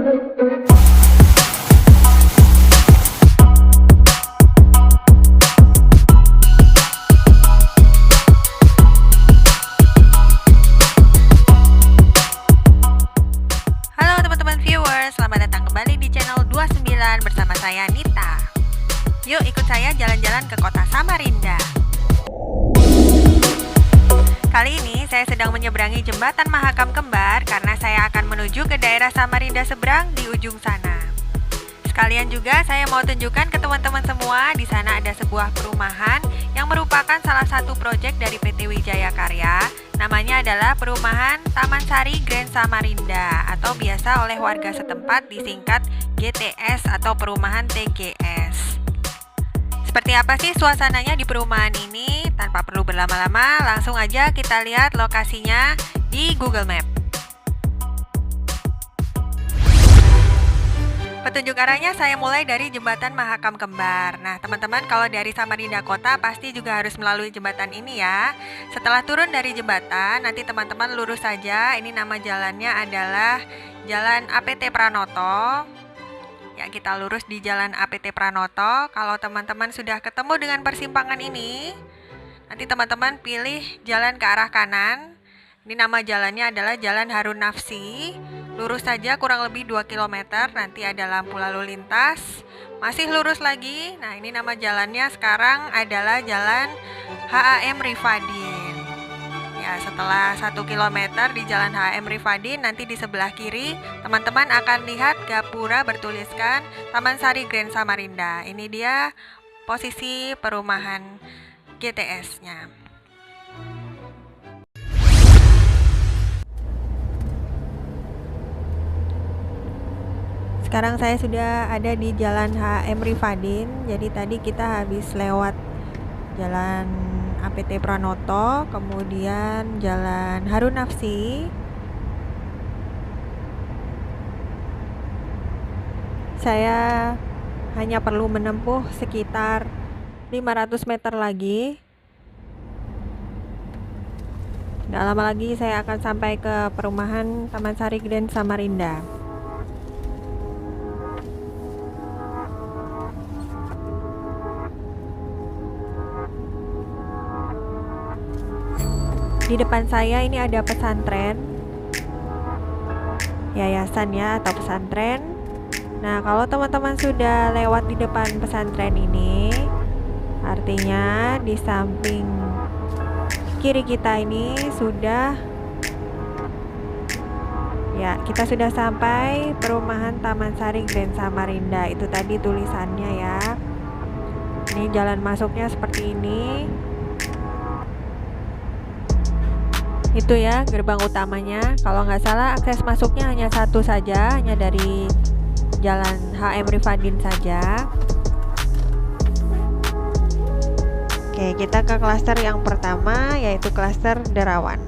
Halo teman-teman viewers, selamat datang kembali di channel 29 bersama saya Nita. Yuk ikut saya jalan-jalan ke kota Samarinda. Kali ini saya sedang menyeberangi jembatan Mahakam Kembar karena saya akan menuju ke daerah Samarinda seberang di ujung sana. Sekalian juga saya mau tunjukkan ke teman-teman semua, di sana ada sebuah perumahan yang merupakan salah satu proyek dari PT Wijaya Karya. Namanya adalah Perumahan Taman Sari Grand Samarinda atau biasa oleh warga setempat disingkat GTS atau Perumahan TGS. Seperti apa sih suasananya di perumahan ini? Tanpa perlu berlama-lama, langsung aja kita lihat lokasinya di Google Map. Petunjuk arahnya saya mulai dari jembatan Mahakam Kembar. Nah teman-teman, kalau dari Samarinda Kota pasti juga harus melalui jembatan ini ya. Setelah turun dari jembatan, nanti teman-teman lurus saja. Ini nama jalannya adalah Jalan APT Pranoto. Ya, kita lurus di Jalan APT Pranoto. Kalau teman-teman sudah ketemu dengan persimpangan ini, nanti teman-teman pilih jalan ke arah kanan. Ini nama jalannya adalah Jalan Harun Nafsi. Lurus saja kurang lebih 2 km, nanti ada lampu lalu lintas. Masih lurus lagi. Nah, ini nama jalannya sekarang adalah Jalan HAM Rifadin. Ya, setelah 1 km di Jalan HM Rifadin, nanti di sebelah kiri teman-teman akan lihat gapura bertuliskan Taman Sari Grand Samarinda. Ini dia posisi perumahan GTS-nya. Sekarang saya sudah ada di Jalan HM Rifadin. Jadi tadi kita habis lewat Jalan APT Pranoto, kemudian Jalan Harun Nafsi. Saya hanya perlu menempuh sekitar 500 meter lagi. Tidak lama lagi saya akan sampai ke perumahan Taman Sari Grand Samarinda. Di depan saya ini ada pesantren, yayasan ya atau pesantren. Nah, kalau teman-teman sudah lewat di depan pesantren ini, artinya di samping kiri kita ini sudah, ya kita sudah sampai perumahan Taman Sari Grand Samarinda. Itu tadi tulisannya ya. Ini jalan masuknya seperti ini. Itu ya gerbang utamanya. Kalau nggak salah akses masuknya hanya satu saja, hanya dari Jalan HM Rifadin saja. Oke, kita ke klaster yang pertama, yaitu klaster Derawan.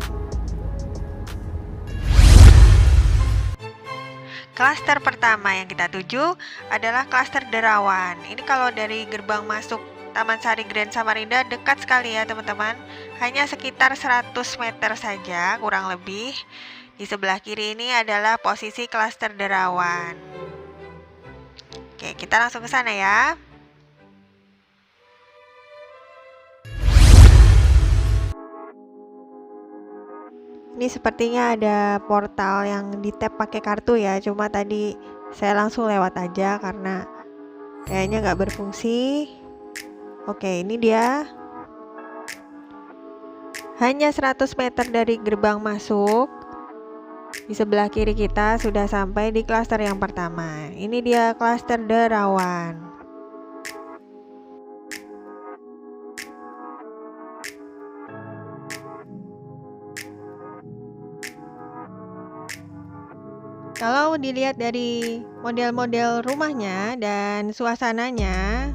Klaster pertama yang kita tuju adalah klaster Derawan. Ini kalau dari gerbang masuk Taman Sari Grand Samarinda dekat sekali ya teman-teman. Hanya sekitar 100 meter saja kurang lebih. Di sebelah kiri ini adalah posisi klaster Derawan. Oke, kita langsung ke sana ya. Ini sepertinya ada portal yang di tap pakai kartu ya. Cuma tadi saya langsung lewat aja karena kayaknya nggak berfungsi. Oke, ini dia. Hanya 100 meter dari gerbang masuk. Di sebelah kiri kita sudah sampai di klaster yang pertama. Ini dia klaster Derawan. Kalau dilihat dari model-model rumahnya dan suasananya,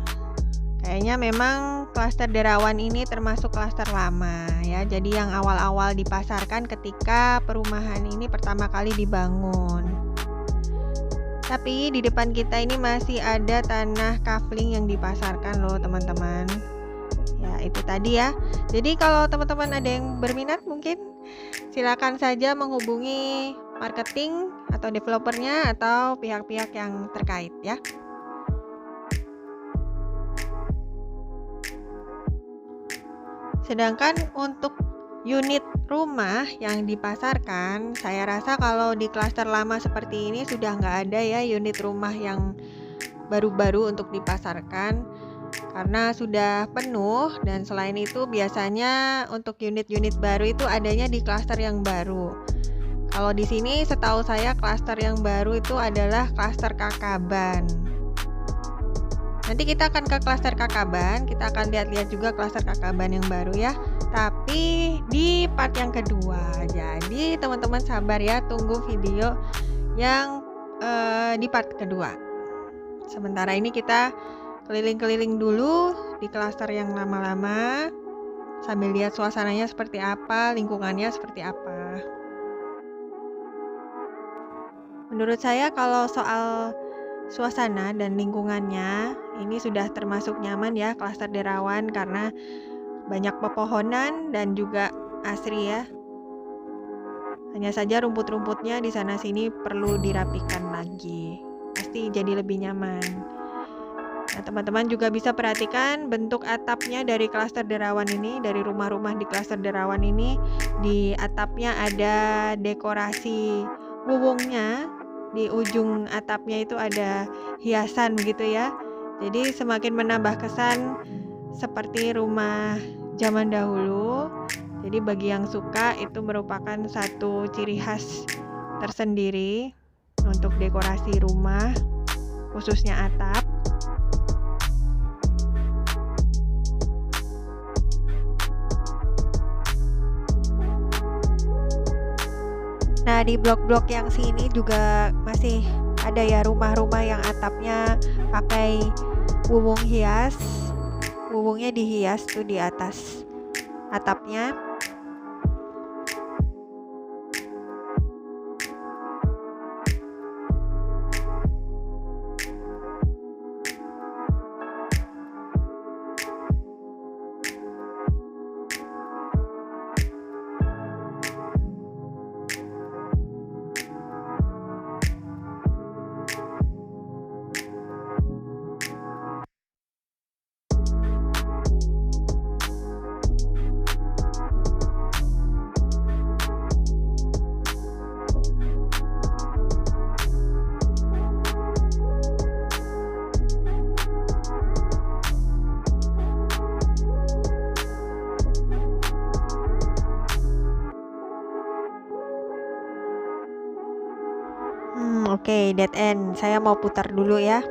kayaknya memang klaster Derawan ini termasuk klaster lama ya. Jadi yang awal-awal dipasarkan ketika perumahan ini pertama kali dibangun. Tapi di depan kita ini masih ada tanah kafling yang dipasarkan loh teman-teman. Ya itu tadi ya. Jadi kalau teman-teman ada yang berminat mungkin silakan saja menghubungi marketing atau developernya atau pihak-pihak yang terkait ya. Sedangkan untuk unit rumah yang dipasarkan, saya rasa kalau di klaster lama seperti ini sudah nggak ada ya unit rumah yang baru-baru untuk dipasarkan karena sudah penuh, dan selain itu biasanya untuk unit-unit baru itu adanya di klaster yang baru. Kalau di sini setahu saya klaster yang baru itu adalah klaster Kakaban. Nanti kita akan ke klaster Kakaban, kita akan lihat-lihat juga klaster Kakaban yang baru ya. Tapi di part yang kedua. Jadi teman-teman sabar ya, tunggu video yang di part kedua. Sementara ini kita keliling-keliling dulu di klaster yang lama-lama sambil lihat suasananya seperti apa, lingkungannya seperti apa. Menurut saya kalau soal suasana dan lingkungannya ini sudah termasuk nyaman ya klaster Derawan karena banyak pepohonan dan juga asri ya. Hanya saja rumput-rumputnya di sana sini perlu dirapikan lagi. Pasti jadi lebih nyaman. Nah, teman-teman juga bisa perhatikan bentuk atapnya dari klaster Derawan ini, dari rumah-rumah di klaster Derawan ini. Di atapnya ada dekorasi wuwungnya. Di ujung atapnya itu ada hiasan begitu ya. Jadi semakin menambah kesan seperti rumah zaman dahulu. Jadi bagi yang suka itu merupakan satu ciri khas tersendiri untuk dekorasi rumah, khususnya atap. Nah, di blok-blok yang sini juga masih ada ya rumah-rumah yang atapnya pakai wuwung hias. Wuwungnya dihias tuh di atas atapnya. Oke, dead end. Saya mau putar dulu ya.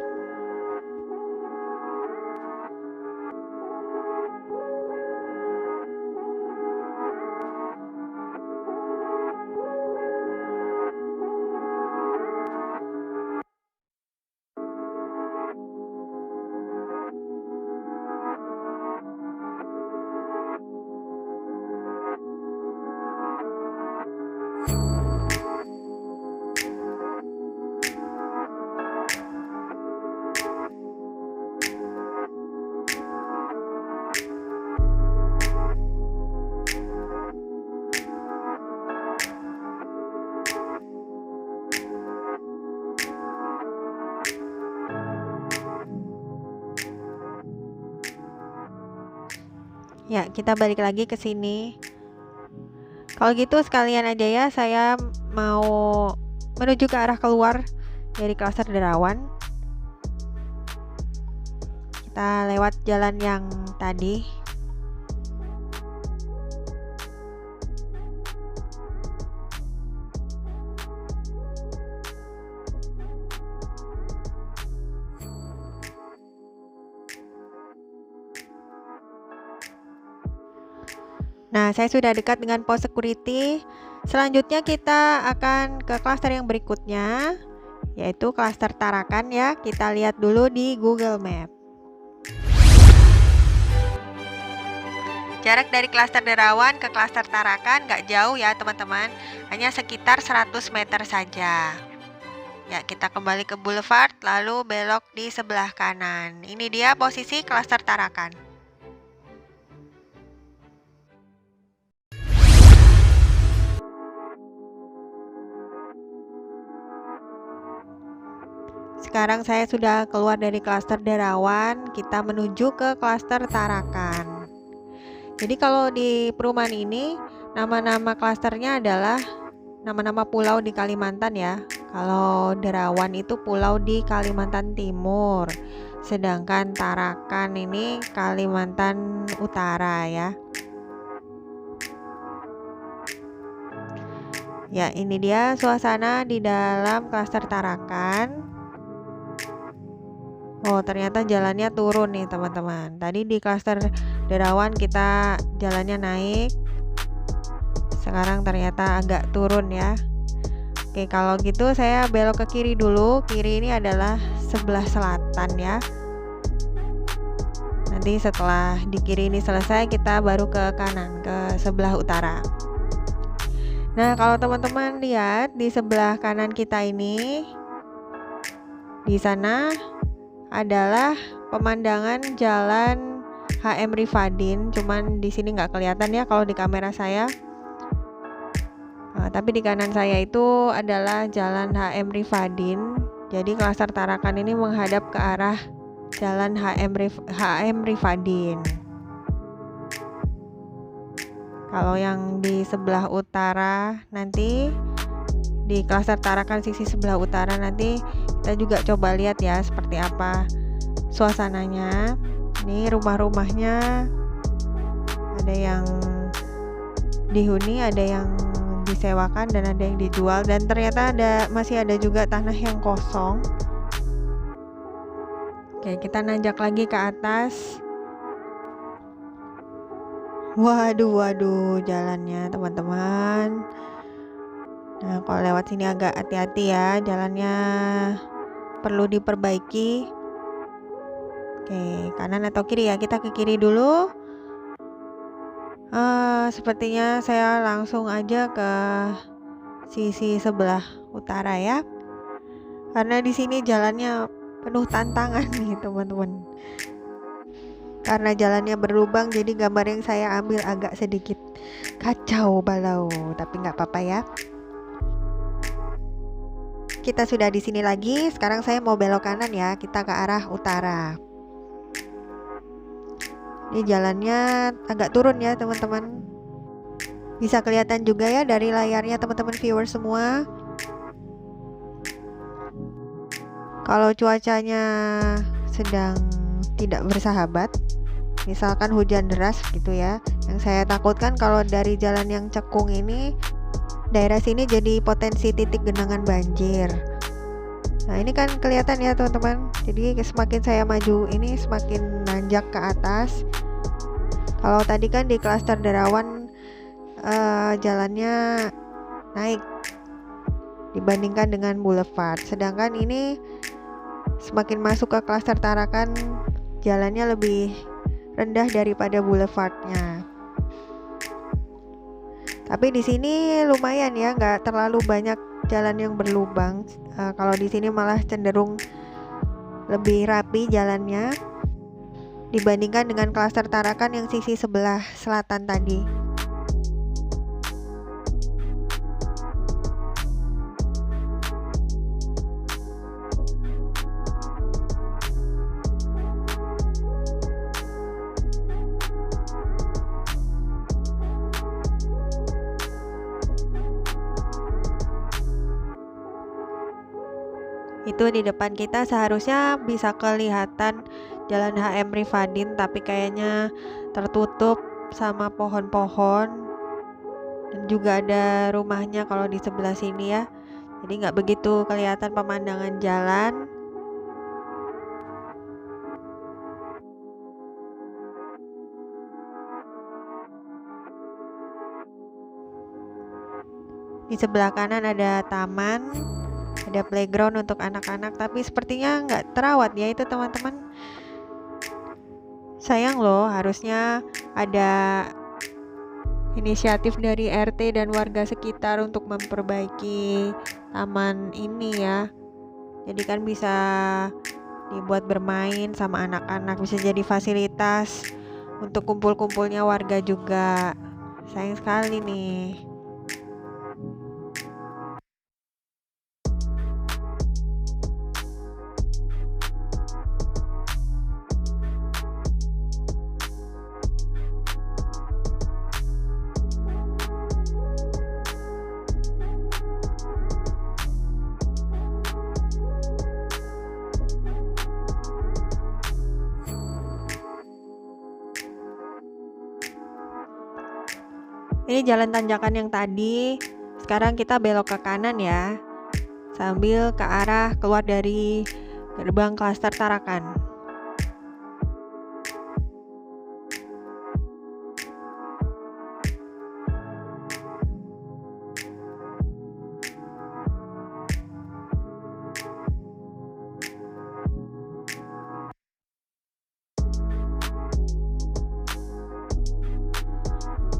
Ya, kita balik lagi ke sini. Kalau gitu sekalian aja ya, saya mau menuju ke arah keluar dari klaster Derawan. Kita lewat jalan yang tadi. Nah, saya sudah dekat dengan pos security. Selanjutnya kita akan ke klaster yang berikutnya, yaitu klaster Tarakan ya. Kita lihat dulu di Google Map. Jarak dari klaster Derawan ke klaster Tarakan nggak jauh ya teman-teman, hanya sekitar 100 meter saja. Ya, kita kembali ke boulevard lalu belok di sebelah kanan. Ini dia posisi klaster Tarakan. Sekarang saya sudah keluar dari klaster Derawan, kita menuju ke klaster Tarakan. Jadi kalau di perumahan ini, nama-nama klasternya adalah nama-nama pulau di Kalimantan ya. Kalau Derawan itu pulau di Kalimantan Timur, sedangkan Tarakan ini Kalimantan Utara ya. Ya, ini dia suasana di dalam klaster Tarakan. Oh, ternyata jalannya turun nih teman-teman. Tadi di klaster Derawan kita jalannya naik. Sekarang ternyata agak turun ya. Oke, kalau gitu saya belok ke kiri dulu. Kiri ini adalah sebelah selatan ya. Nanti setelah di kiri ini selesai, kita baru ke kanan, ke sebelah utara. Nah, kalau teman-teman lihat di sebelah kanan kita ini, di sana adalah pemandangan jalan HM Rifadin. Cuman di sini nggak kelihatan ya kalau di kamera saya. Tapi di kanan saya itu adalah jalan HM Rifadin. Jadi klaster Tarakan ini menghadap ke arah jalan HM Rifadin. Kalau yang di sebelah utara nanti, di klaster Tarakan sisi sebelah utara nanti kita juga coba lihat ya seperti apa suasananya. Ini rumah-rumahnya ada yang dihuni, ada yang disewakan, dan ada yang dijual, dan ternyata masih ada juga tanah yang kosong. Oke, kita nanjak lagi ke atas. Waduh jalannya teman-teman. Nah, kalau lewat sini agak hati-hati ya, jalannya perlu diperbaiki. Oke, kanan atau kiri ya? Kita ke kiri dulu. Sepertinya saya langsung aja ke sisi sebelah utara ya, karena di sini jalannya penuh tantangan nih teman-teman. Karena jalannya berlubang, jadi gambar yang saya ambil agak sedikit kacau balau, tapi nggak apa-apa ya. Kita sudah di sini lagi. Sekarang saya mau belok kanan ya, kita ke arah utara. Ini jalannya agak turun ya teman-teman. Bisa kelihatan juga ya dari layarnya teman-teman viewers semua. Kalau cuacanya sedang tidak bersahabat, misalkan hujan deras gitu ya, yang saya takutkan kalau dari jalan yang cekung ini, daerah sini jadi potensi titik genangan banjir. Nah, ini kan kelihatan ya teman-teman. Jadi semakin saya maju ini semakin nanjak ke atas. Kalau tadi kan di klaster Derawan jalannya naik dibandingkan dengan boulevard, sedangkan ini semakin masuk ke klaster Tarakan jalannya lebih rendah daripada boulevardnya. Tapi di sini lumayan ya, nggak terlalu banyak jalan yang berlubang. Kalau di sini malah cenderung lebih rapi jalannya dibandingkan dengan klaster Tarakan yang sisi sebelah selatan tadi. Itu di depan kita seharusnya bisa kelihatan jalan HM Rifadin, tapi kayaknya tertutup sama pohon-pohon, dan juga ada rumahnya kalau di sebelah sini ya, jadi nggak begitu kelihatan pemandangan jalan. Di sebelah kanan ada taman, ada playground untuk anak-anak, tapi sepertinya nggak terawat ya itu teman-teman. Sayang loh, harusnya ada inisiatif dari RT dan warga sekitar untuk memperbaiki taman ini ya. Jadi kan bisa dibuat bermain sama anak-anak, bisa jadi fasilitas untuk kumpul-kumpulnya warga juga. Sayang sekali nih. Ini jalan tanjakan yang tadi. Sekarang kita belok ke kanan ya, sambil ke arah keluar dari gerbang klaster Tarakan.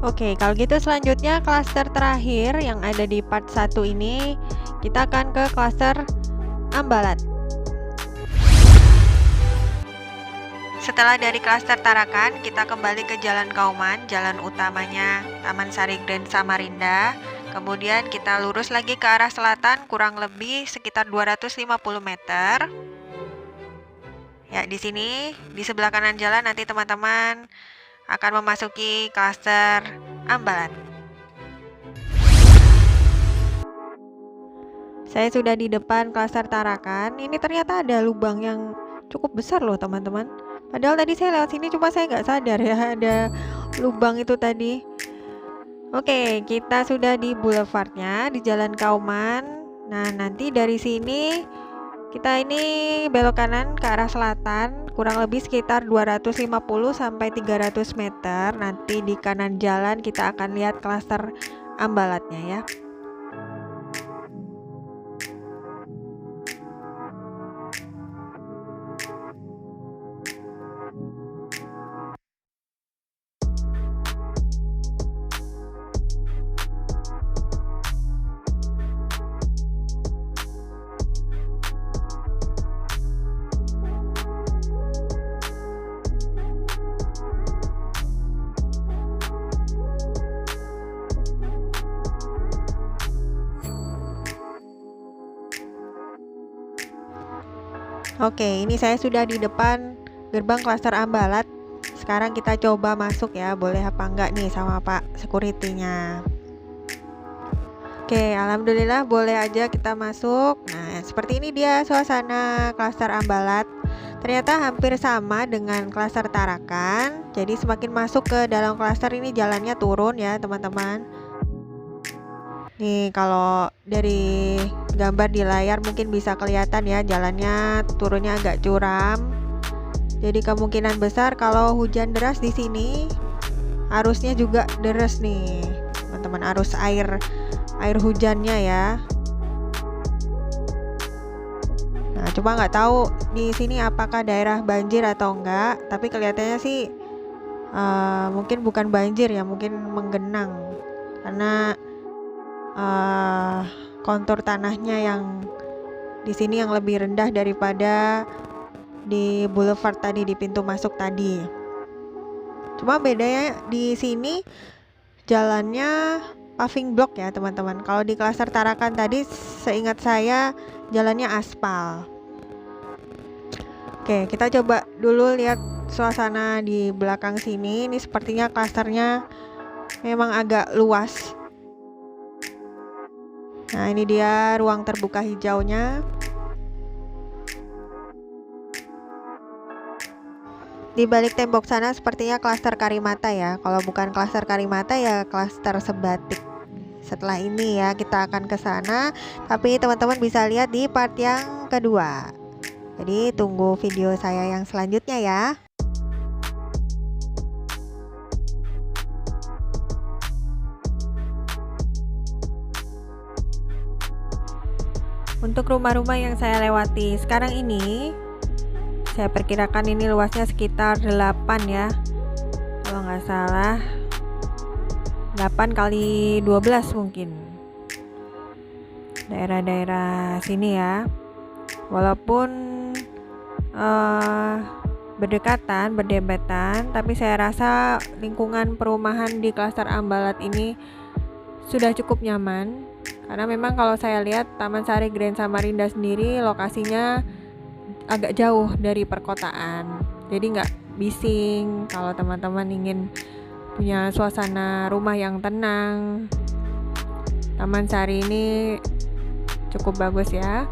Oke, kalau gitu selanjutnya klaster terakhir yang ada di part 1 ini, kita akan ke klaster Ambalat. Setelah dari klaster Tarakan, kita kembali ke Jalan Kauman, jalan utamanya Taman Sari Grand Samarinda. Kemudian kita lurus lagi ke arah selatan, kurang lebih sekitar 250 meter. Ya, di sini di sebelah kanan jalan nanti teman-teman akan memasuki klaster Ambalat. Saya sudah di depan klaster Tarakan. Ini ternyata ada lubang yang cukup besar loh teman-teman. Padahal tadi saya lewat sini cuma saya nggak sadar ya ada lubang itu tadi. Oke, kita sudah di boulevardnya di Jalan Kauman. Nah, nanti dari sini kita ini belok kanan ke arah selatan, kurang lebih sekitar 250 sampai 300 meter. Nanti di kanan jalan kita akan lihat klaster Ambalatnya ya. Oke, ini saya sudah di depan gerbang klaster Ambalat. Sekarang kita coba masuk ya, boleh apa enggak nih sama Pak security-nya. Oke, alhamdulillah boleh aja kita masuk. Nah, seperti ini dia suasana klaster Ambalat. Ternyata hampir sama dengan klaster Tarakan. Jadi semakin masuk ke dalam klaster ini jalannya turun ya, teman-teman. Nih, kalau dari gambar di layar mungkin bisa kelihatan ya, jalannya turunnya agak curam. Jadi kemungkinan besar kalau hujan deras di sini, arusnya juga deras nih, teman-teman, arus air hujannya ya. Nah, coba nggak tahu di sini apakah daerah banjir atau enggak, tapi kelihatannya sih mungkin bukan banjir ya, mungkin menggenang karena kontur tanahnya yang di sini yang lebih rendah daripada di boulevard tadi, di pintu masuk tadi. Cuma bedanya di sini jalannya paving block ya teman-teman. Kalau di klaster Tarakan tadi seingat saya jalannya aspal. Oke, kita coba dulu lihat suasana di belakang sini. Ini sepertinya klasternya memang agak luas. Nah, ini dia ruang terbuka hijaunya. Di balik tembok sana sepertinya klaster Karimata ya. Kalau bukan klaster Karimata ya klaster Sebatik. Setelah ini ya kita akan ke sana, tapi teman-teman bisa lihat di part yang kedua. Jadi tunggu video saya yang selanjutnya ya. Untuk rumah-rumah yang saya lewati sekarang ini, saya perkirakan ini luasnya sekitar 8 ya, kalau nggak salah 8 kali 12 mungkin, daerah-daerah sini ya. Walaupun berdekatan, berdempetan, tapi saya rasa lingkungan perumahan di klaster Ambalat ini sudah cukup nyaman. Karena memang kalau saya lihat Taman Sari Grand Samarinda sendiri lokasinya agak jauh dari perkotaan, jadi nggak bising. Kalau teman-teman ingin punya suasana rumah yang tenang, Taman Sari ini cukup bagus ya.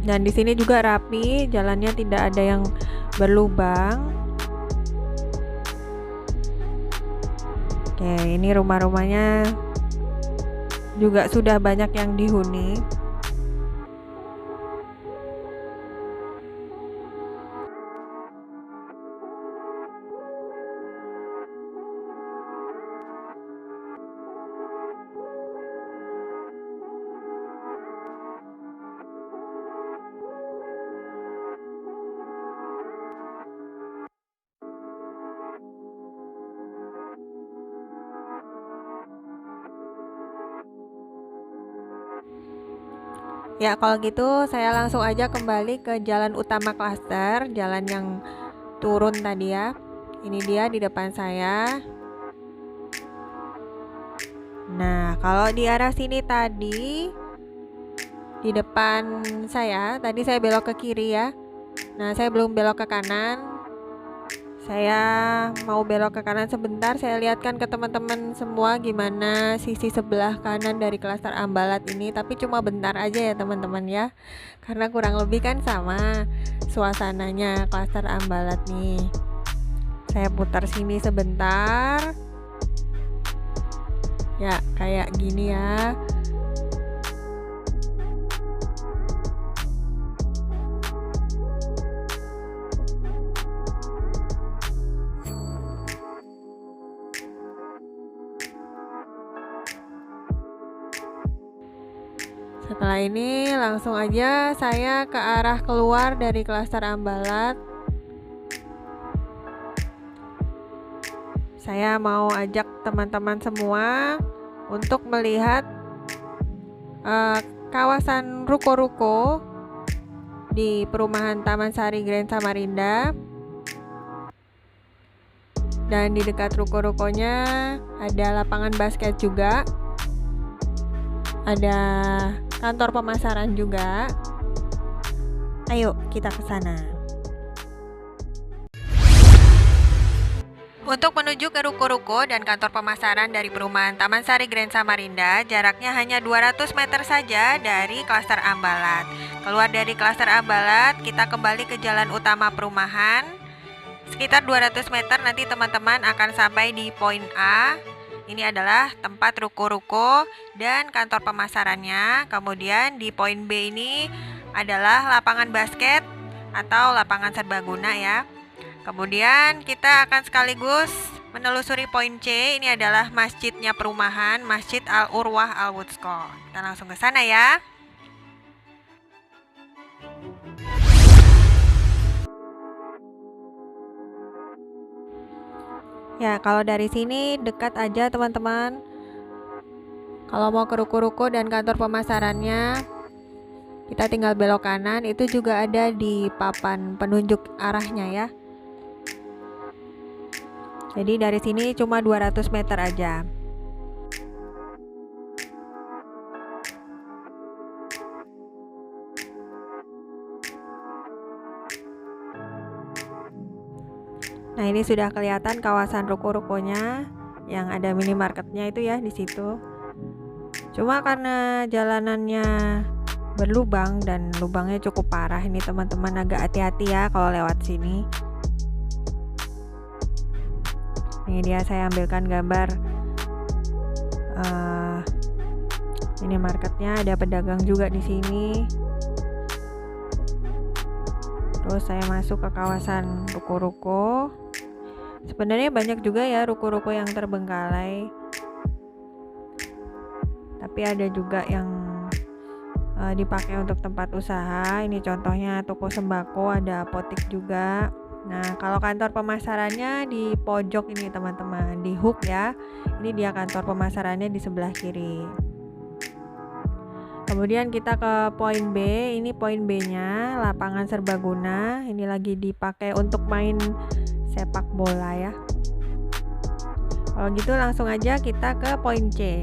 Dan di sini juga rapi, jalannya tidak ada yang berlubang. Oke, ini rumah-rumahnya juga sudah banyak yang dihuni. Ya, kalau gitu saya langsung aja kembali ke jalan utama klaster, jalan yang turun tadi ya. Ini dia di depan saya. Nah, kalau di arah sini tadi, di depan saya, tadi saya belok ke kiri ya. Nah, saya belum belok ke kanan. Saya mau belok ke kanan sebentar. Saya lihatkan ke teman-teman semua gimana sisi sebelah kanan dari klaster Ambalat ini. Tapi cuma bentar aja ya teman-teman ya. Karena kurang lebih kan sama suasananya klaster Ambalat nih. Saya putar sini sebentar. Ya, kayak gini ya. Setelah ini langsung aja saya ke arah keluar dari klaster Ambalat. Saya mau ajak teman-teman semua untuk melihat kawasan ruko-ruko di perumahan Taman Sari Grand Samarinda. Dan di dekat ruko-rukonya ada lapangan basket juga. Ada kantor pemasaran juga. Ayo kita ke sana. Untuk menuju ke ruko-ruko dan kantor pemasaran dari perumahan Taman Sari Grand Samarinda, jaraknya hanya 200 meter saja dari klaster Ambalat. Keluar dari klaster Ambalat, kita kembali ke jalan utama perumahan. Sekitar 200 meter nanti teman-teman akan sampai di poin A. Ini adalah tempat ruko-ruko dan kantor pemasarannya. Kemudian di poin B ini adalah lapangan basket atau lapangan serbaguna ya. Kemudian kita akan sekaligus menelusuri poin C. Ini adalah masjidnya perumahan, Masjid Al-Urwah Al-Wuthqa. Kita langsung ke sana ya. Ya, kalau dari sini dekat aja teman-teman. Kalau mau ke ruko-ruko dan kantor pemasarannya, kita tinggal belok kanan. Itu juga ada di papan penunjuk arahnya ya. Jadi dari sini cuma 200 meter aja. Nah, ini sudah kelihatan kawasan ruko-rukonya yang ada minimarketnya itu ya di situ. Cuma karena jalanannya berlubang dan lubangnya cukup parah, ini teman-teman agak hati-hati ya kalau lewat sini. Ini dia saya ambilkan gambar minimarketnya, ada pedagang juga di sini. Terus saya masuk ke kawasan ruko-ruko. Sebenarnya banyak juga ya ruko-ruko yang terbengkalai. Tapi ada juga yang dipakai untuk tempat usaha. Ini contohnya toko sembako, ada apotek juga. Nah, kalau kantor pemasarannya di pojok ini teman-teman, di hook ya. Ini dia kantor pemasarannya di sebelah kiri. Kemudian kita ke poin B. Ini poin B-nya, lapangan serbaguna. Ini lagi dipakai untuk main sepak bola ya. Kalau gitu langsung aja kita ke poin C.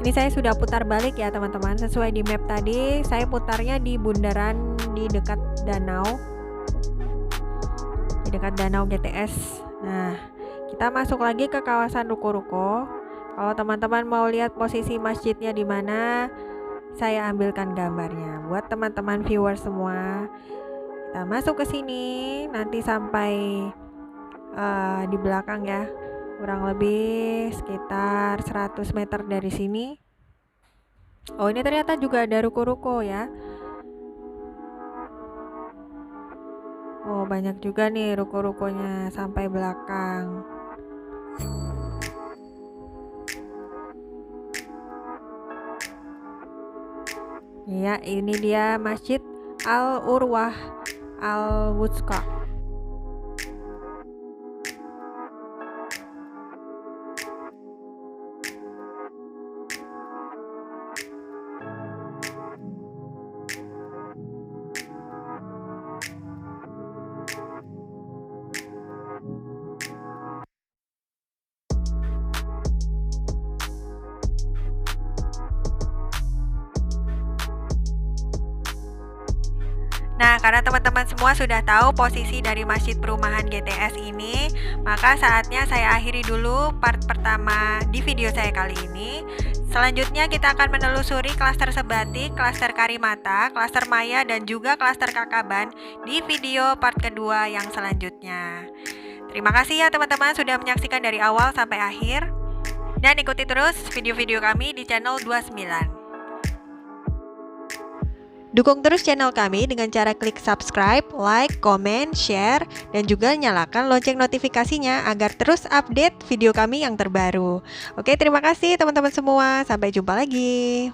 Ini saya sudah putar balik ya teman-teman. Sesuai di map tadi, saya putarnya di bundaran di dekat danau. Di dekat danau GTS. Nah, kita masuk lagi ke kawasan ruko-ruko. Kalau teman-teman mau lihat posisi masjidnya di mana, saya ambilkan gambarnya. Buat teman-teman viewer semua, kita masuk ke sini, nanti sampai di belakang ya, kurang lebih sekitar 100 meter dari sini. Oh, ini ternyata juga ada ruko-ruko ya. Oh, banyak juga nih ruko-rukonya sampai belakang. Ya, ini dia Masjid Al-Urwah Al-Wuthqa. Nah, karena teman-teman semua sudah tahu posisi dari Masjid Perumahan GTS ini, maka saatnya saya akhiri dulu part pertama di video saya kali ini. Selanjutnya kita akan menelusuri klaster Sebatik, klaster Karimata, klaster Maya, dan juga klaster Kakaban di video part kedua yang selanjutnya. Terima kasih ya teman-teman sudah menyaksikan dari awal sampai akhir. Dan ikuti terus video-video kami di channel 29. Dukung terus channel kami dengan cara klik subscribe, like, comment, share, dan juga nyalakan lonceng notifikasinya agar terus update video kami yang terbaru. Oke, terima kasih teman-teman semua. Sampai jumpa lagi.